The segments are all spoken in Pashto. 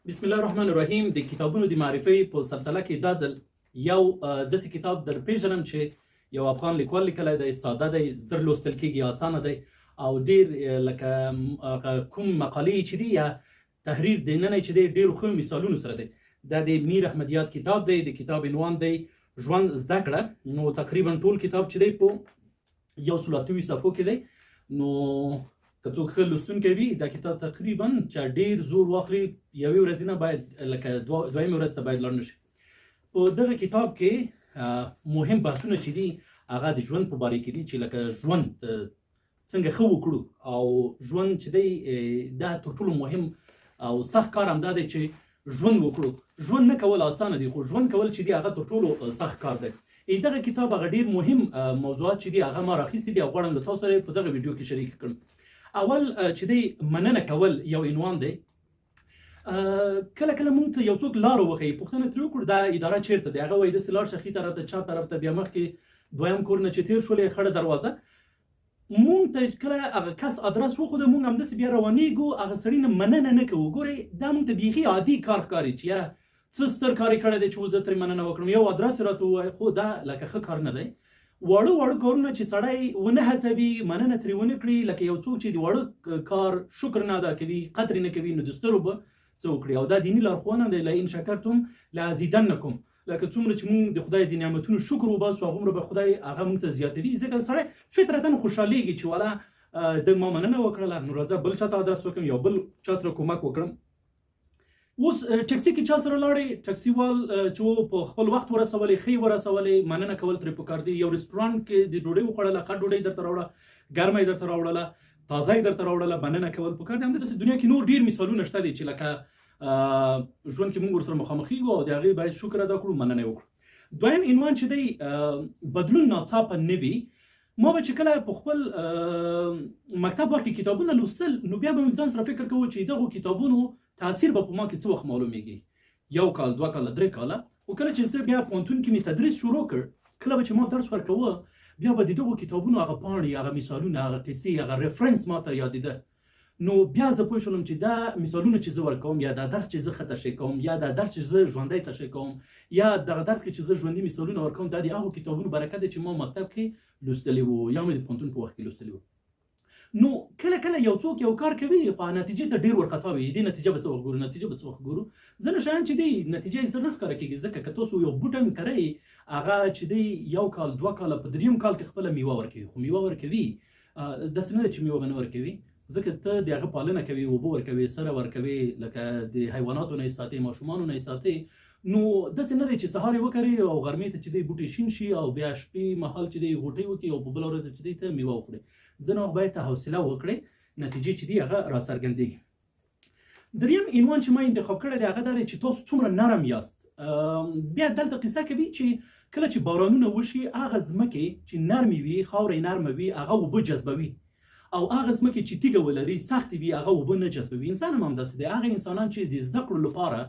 بسم الله الرحمن الرحیم. د کتابونو د معرفي په سلسله کې دا ځل یو داسې کتاب در پیژنم چې یو افغان لیکوال لیکلی دی. ساده دی، زر لوستل کېږي، اسانه دی او ډېر لکه کوم مقالې چې دي یا تحریر دننه چې دی ډېرو ښه مثالونو سره دی. دا د میر احمدیات کتاب دی. د کتاب عنوان دی ژوند زده کړه. نو تقریبا ټول کتاب چې دی په 128 صفحو کې دی. نو که څوک ښه لوستونکی وي دا کتاب تقریبا چې ډېر زور واخلي یوې ورځې نه باید لکه دویمې ورځ ته باید لاړ نه شي. په دغه کتاب کې مهم بحثونه چې دي هغه د ژوند په باره کې دي چې لکه ژوند څنګه ښه وکړو او ژوند چې دی دا تر ټولو مهم او سخت کار همدا دی چې ژوند وکړو. ژوند نه کول اسانه دي خو ژوند کول چې دي هغه تر ټولو سخت کار دی. دغه کتاب هغه ډېر مهم موضوعات چې دي هغه ما راخیستي دي او غواړم له تاسو سره په دغه ویډیو کې شریک کړم. اول چې دی مننه کول یو عنوان دی. کله کله مونږ ته یو څوک لاره وښیي، پوښتنه ترې وکړو دا اداره چیرته دی، هغه وایي داسې لاړ شه ښي طرف ته، چا طرف ته، بیا مخکې دویم کور نه چې تېر شولې خړه دروازه. مونږ ته کله هغه کس ادرس وښوده مونږ همداسې بیا روانېږو، هغه سړي نه مننه نه کوو. ګورئ دا مونږ ته بیخي عادي کار ښکاري چې یاره څه ستر کار یې کړی دی چې زه ترې مننه وکړم، یو ادرس یې راته ووایه. خو دا لکه ښه کار نه دی. واړه کارونه چې سړی ونه هڅوي، مننه ترې ونه کړي، لکه یو څوک چې د واړه کار شکر نه ادا کوي، قدر نه کوي، نو د سترو به څه وکړي. او دا دیني لارښوونه دی، لئن شکرتم لازیدنکم. لکه څومره چې مونږ د خدای د نعمتونو شکر وباسو هغومره به خدای هغه مونږ ته زیاتوي. ځکه سړی فطرتا خوشحالېږي چې والا د ما مننه وکړله، نو راځه بل چا ته ادرس وکړم، یو بل چا سره کومک وکړم. اوس ټکسي کې چا سره لاړې، ټکسي وال چې په خپل وخت ورسولې، ښې ورسولې، مننه کول ترې پکار دي. یو رسټورانټ کې د ډوډۍ وخوړله، ښه ډوډۍ درته راوړه، ګرمه یې درته راوړله، تازه یې درته راوړله، مننه کول پکار دي. همداسې دنیا کې نور ډېر مثالونه شته دي چې لکه ژوند کې مونږ ورسره مخامخېږو او د هغې باید شکر ادا کړو، مننه یې وکړو. دویم عنوان چې دی بدلون ناڅاپه نه وي. ما به چې کله په خپل مکتب وخت کې کتابونه لوستل نو بیا به مې ځان سره فکر کوو چې دغو کتابونو تاثیر به په ما کې څه وخت معلومیږي، 1 کال 2 کاله 3 کاله. خو کله چې زه بیا پوهنتون کې مې تدریس شروع کړ، کله به چې ما درس ورکوه بیا به د دغو کتابونو هغه پاڼې، هغه مثالونه، هغه قصې، هغه ریفرنس ما ته یادېده. نو بیا زه پوه شولم چې دا مثالونه چې زه ورکوم یا دا درس چې زه ښه تشریح کوم یا دا درس چې زه ژوندی تشریح کوم یا دغه درس کې چې زه ژوندي مثالونه ورکوم دا د هغو کتابونو برکت دی چې ما مکتب کې لوستلي وو یا مې د پوهنتون په وخت کې لوستلي وو. نو کله یو څوک یو کار کوي خو نتیجې ته ډېر ورخطا وي، دې نتیجه به څه وخت ګورو، نتیجه به څه وخت ګورو. ځینې شیان چې دی نتیجه یې زر نه ښکاره کېږي. ځکه که تاسو یو بوټی هم کرئ هغه چې دی 1 کال 2 کاله په 3م کال کې خپله میوه ورکوي. خو میوه ورکوي داسې نه ده چې میوه به نه ورکوي، ځکه ته د هغه پالنه کوي، اوبه ورکوي، سره ورکوي، لکه د حیواناتو نه یې ساتې، ماشومانو نه یې ساتې. نو داسې نه دی چې سهار یې وکرې او غرمې ته چې دی بوټی شین شي او بیا شپې مهال چې دی غوټۍ وکړي او په بله ورځ چې دی ته میوه وخوري. ځینې وخت باید ته حوصله وکړې، نتیجې چې دي هغه راڅرګندېږي. دریم عنوان چې ما انتخاب کړی دی هغه دا دی چې تاسو څومره نرم یاست. بیا دلته قصه کوي چې کله چې بارانونه وشي هغه ځمکې چې نرمې وي، خاوره یې نرمه وي، هغه اوبه جذبوي، او هغه ځمکې چې تیږه ولري سختې وي هغه اوبه نه جذبوي. انسان هم همداسې دی. هغه انسانان چې د زده کړو لپاره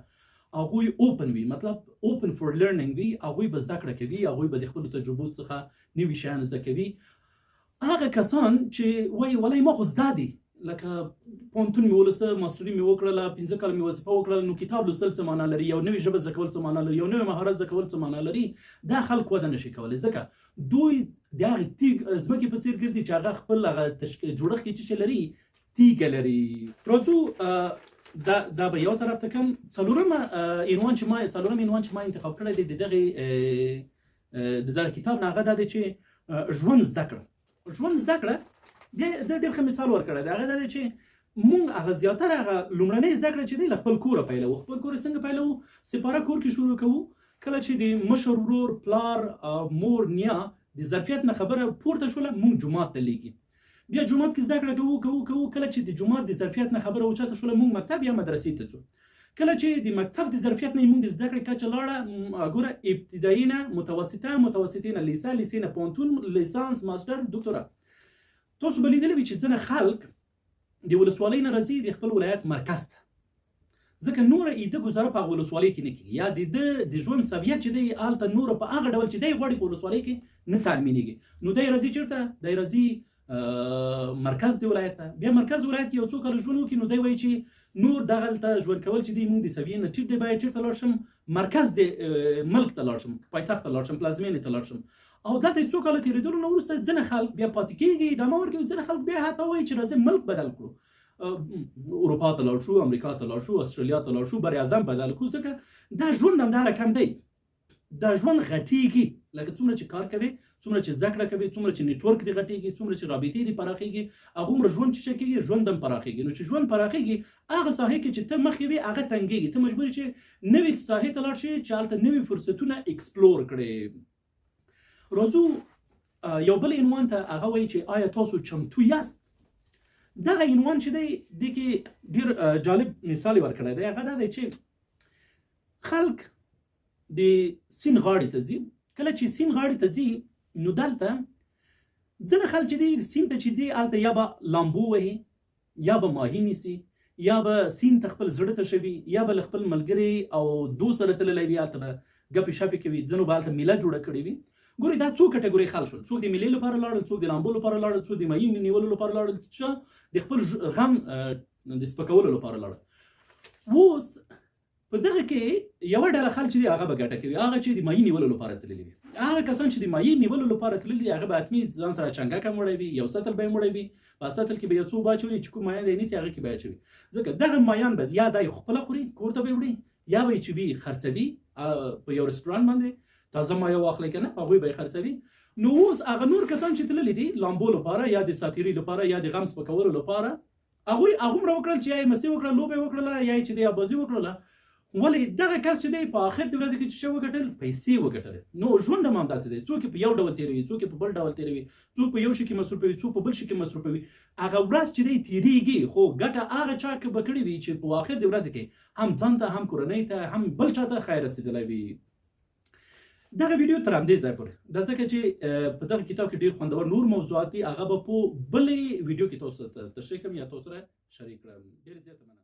هغوی اوپن وي، مطلب اوپن فور لرنینګ وي، هغوی به زده کړه کوي، هغوی به د خپلو تجربو څخه نوي شیان زده کوي. هغه کسان چې وایي ولې ما خو زده دي، لکه پوهنتون مې ولوسته، ماسټري مې وکړله، 15 کاله مې وظیفه وکړله، نو کتاب لوستل څه معنا لري، یو نوې ژبه زده کول څه معنا لري، یو نوی مهارت زده کول څه معنا لري. دا خلک وده نشي کولی ځکه دوی د هغې ځمکې په څېر ګرځي چې هغه خپل هغه جوړښت کې چې لري تیږه لري. راځو دا به یو طرف ته کم. څلورم عنوان چې ما انتخاب کړی دی د دغه کتاب نه هغه دا دی چې ژوند زده کړه. ژوند زده کړه بیا د ډېر ښه مثال ورکړی دی. هغه دا دی چې مونږ هغه زیاتره هغه لومړنۍ زده کړه چې دی له خپل کوره پیلوو. خپل کور څنګه پیلوو؟ سپاره کور کې شروع کوو. کله چې د مشر ورور، پلار، مور، نیا د ظرفیت نه خبره پورته شوله مونږ جومات ته لیږي. بیا جومات کې زده کړه کوو. کله چې د جومات د ظرفیت نه خبره اوچته شوله مونږ مکتب یا مدرسې ته ځو. کله چې د مکتب د ظرفیت نه مونږ د زده کړې کچه لاړه، ګوره ابتدایي نه متوسطه، متوسطې نه لیسه، لیسې نه پوهنتون، لیسانس، ماسټر، ډاکټورا. تاسو به لیدلی وي چې ځینې خلک د ولسوالۍ نه راځي د خپل ولایت مرکز ته، ځکه نوره د ګزاره په هغه ولسوالۍ کې نه کېږي، یا د ژوند سویه چې دی هلته نوره په هغه ډول چې دی غواړي په ولسوالۍ کې نه تامینېږي. نو دی راځي چېرته؟ دی راځي مرکز د ولایت ته. بیا مرکز ولایت کې یو څو کاله ژوند وکړي نو دی وایي چې نور دغلته ژوند کول چې دی مونږ د سویې نه ټیټ دی باید چېرته لاړ شم مرکز د ملک ته لاړ شم پایتخت ته لاړ شم پلازمینې ته لاړ شم او دلته څو کاله تېرېدلو نه وروسته ځینې خلک بیا پاتې کېږي ادامه ورکوي ځینې خلک بیا حتی وایي چې راځئ ملک بدل کړو اروپا ته لاړ شو امریکا ته لاړ شو استرالیا ته لاړ شو بر اعظم بدل کړو ځکه دا ژوند همدا رقم دی دا ژوند غټېږي لکه څومره چې کار کوي څومره چې زده کړه کوي څومره چې نیټورک دې غټېږي څومره چې رابطې دې پراخېږي هغومره ژوند چې څه کېږي ژوند هم پراخېږي نو چې ژوند پراخېږي هغه ساحې کې چې ته مخکې وي هغه تنګېږي ته مجبور چې نوې ساحې ته لاړ شې چې هلته نوې فرصتونه اکسپلور کړې راځو یو بل عنوان ته هغه وایي چې آیا تاسو چمتو یاست دغه عنوان چې دی دې کې ډېر جالب مثال یې ورکړی دی هغه دا دی چې خلک د سیند غاړې ته ځي کله چې سیند غاړې ته ځي نو دلته ځینې خلک چې دی سیند ته چې ځي هلته یا به لامبو وهي یا به ماهي نیسي یا به سیند ته خپل زړه ته شوي یا به له خپل ملګري او دوست سره تللی وي هلته به ګپې شپې کوي ځینو به هلته میله جوړه کړې وي ګورئ دا څو کټګورۍ خلک شول څوک د میلې لپاره لاړل څوک د لامبو لپاره لاړل څوک د ماهي نیولو لپاره لاړل چې د خپل غم د سپکولو لپاره لاړل اوس په دغه کې یوه ډله خلک چې دي هغه به ګټه کوي هغه چې د ماهي نیولو لپاره تللي وي هغه کسان چې د ماهي نیولو لپاره تللي دي هغه به حتمي ځان سره چنګک هم وړی وي یو سطل به یې وړی وي په سطل کې به یو څو اوبه اچوي چې کوم مایه دی نیسي هغه کې به اچوي ځکه دغه مایان به یا دا یې خپله خوري کور ته به یې وړي یا به یې چې وي خرڅوي په یو رسټورانټ باندې تازه مایه واخلئ که نه هغوی به یې خرڅوي نو اوس هغه نور کسان چې تللي دي لامبو لپاره یا د ساتیري لپاره یا د غم سپکولو لپاره هغوی هغومره وکړل چې یا یې مسې وکړه لوبه یې وکړله یا یې چې دی ابازي وکړله ولې دغه کس چې دی په آخر د ورځې کې چې څه وګټل پیسې وګټلې نو ژوند هم همداسې دی څوک یې په یو ډول تېروي څوک یې په بل ډول تېروي څوک په یو شي کې مصروفوي څوک په بل شي کې مصروفوي هغه ورځ چې دی تېرېږي خو ګټه هغه چا به کړې وي چې په آخر د ورځې کې هم ځان ته هم کورنۍ ته هم بل چا ته خیر رسېدلی وي دغه ویډیو تر همدې ځای پورې دا ځکه چې په دغه کتاب کې ډېر خوندور نور موضوعات دي هغه به په بلې ویډیو کې تاسو ته تشریح کړم یا تاسو سره شریک کړم ډېر زیاته مننه